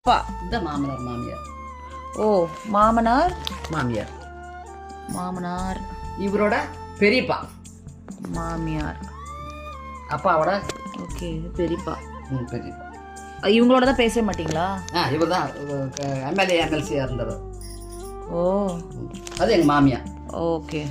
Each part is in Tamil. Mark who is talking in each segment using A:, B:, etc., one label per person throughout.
A: அப்பா.
B: இந்த மாமனார் மாமியார்.
A: ஓ, மாமனார்
B: மாமியார்
A: மாமனார்
B: இவரோட பெரியப்பா.
A: மாமியார்.
B: அப்பாவோட
A: ஓகே, இது பெரியப்பா.
B: பெரியப்பா.
A: இவங்களோட தான் பேசவே மாட்டீங்களா?
B: இவர் தான் எம்எல்ஏ எம்எல்சியாக இருந்தவர்.
A: ஓ,
B: அது எங்கள் மாமியார்.
A: ஓகே.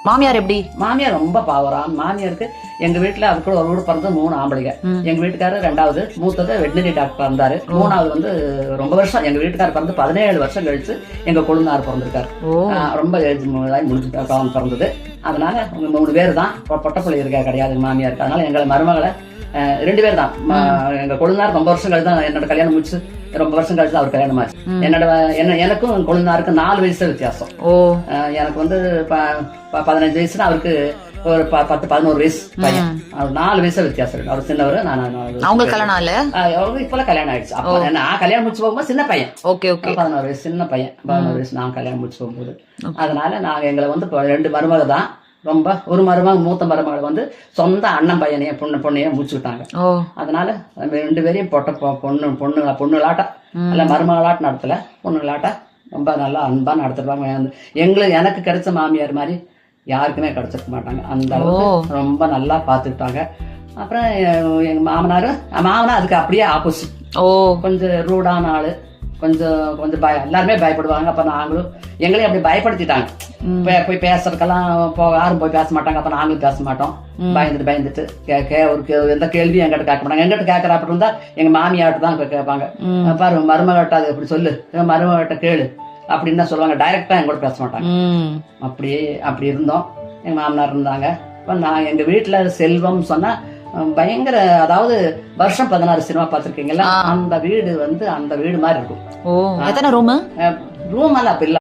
A: மாமியார் எப்படி?
B: மாமியார் ரொம்ப பாவரம். மாமியாருக்கு எங்கள் வீட்டில் அது கூட ஒரு வீடு பிறந்து 3 ஆம்பளைங்க. எங்கள் வீட்டுக்காரர் 2வது, மூத்தது வெட்டினரி டாக்டர் இருந்தார். 3வது வந்து ரொம்ப வருஷம் எங்கள் வீட்டுக்காரர் பிறந்து 17 வருஷம் கழிச்சு எங்கள் கொழுந்தார் பிறந்திருக்காரு. ரொம்ப முடிஞ்சு பிறந்தது. அதனால 3 பேர் தான். பொட்டப்பிள்ளை இருக்கா கிடையாது மாமியாருக்கு. அதனால எங்களை மருமகளை 2 பேர் தான். எங்க கொழுந்தார் ரொம்ப வருஷம் கழிச்சு தான் என்னோட கல்யாணம் முடிச்சு. ரொம்ப வருஷம் கழிச்சு அவர் கல்யாணம் ஆச்சு. எனக்கும் கொழுந்தாருக்கும் 4 வயசு வித்தியாசம். எனக்கு வந்து 15 வயசுனா அவருக்கு ஒரு 10-11 வயசு பையன். அவர் 4 வயசு வித்தியாசம் இருக்கு. அவர் சின்னவர்.
A: அவங்க கல்யாணம் இல்ல,
B: அவருக்கு இப்பெல்லாம் கல்யாணம் ஆயிடுச்சு. அப்ப நான் கல்யாணம் முடிச்சு போகும்போது சின்ன பையன். 11 வயசு சின்ன பையன். 11 வயசு நான் கல்யாணம் முடிச்சு போகும்போது. அதனால நாங்க எங்களை வந்து 2 மருமக தான். ரொம்ப ஒரு மருமக, மூத்த மருமகள் வந்து சொந்த அண்ணன் பையனையே பொண்ணையே முடிச்சுக்கிட்டாங்க. அதனால 2 பேரையும் பொண்ணுகளாட்ட இல்ல மருமகளாட்ட நடத்தல, பொண்ணுகளாட்ட ரொம்ப நல்லா அன்பா நடத்துறாங்க. எனக்கு கிடைச்ச மாமியார் மாதிரி யாருக்குமே கிடைச்சிருக்க மாட்டாங்க. அந்த அளவுக்கு ரொம்ப நல்லா பாத்துக்கிட்டாங்க. அப்புறம் எங்க மாமனார் அதுக்கு அப்படியே ஆப்போசிட். கொஞ்சம் ரூடான ஆளு. கொஞ்சம் எல்லாருமே பயப்படுவாங்க. அப்ப நாங்களும் எங்களையும் அப்படி பயப்படுத்திட்டாங்க. போய் பேசுறதுக்கெல்லாம் யாரும் போய் பேச மாட்டாங்க. அப்ப நாங்களும் பேச மாட்டோம். பயந்துட்டு ஒரு எந்த கேள்வியும் எங்கிட்ட கேட்க மாட்டாங்க. எங்கிட்ட கேட்கற அப்படி இருந்தா எங்க மாமியாட்ட தான் கேட்பாங்க. பாரு மருமகிட்ட அது எப்படி சொல்லு, மருமகிட்ட கேளு அப்படின்னு தான் சொல்லுவாங்க. டைரக்டா எங்க கூட பேச மாட்டாங்க. அப்படி இருந்தோம். எங்க மாமனார் இருந்தாங்க. நான் எங்க வீட்டுல செல்வம் சொன்னா பயங்கர, அதாவது வருஷம் 16 சினிமா பாத்திருக்கீங்களா? அந்த வீடு வந்து அந்த வீடு மாதிரி இருக்கும்.
A: எத்தனை ரூம்?
B: ரூம் எல்லாம் அப்ப இல்ல.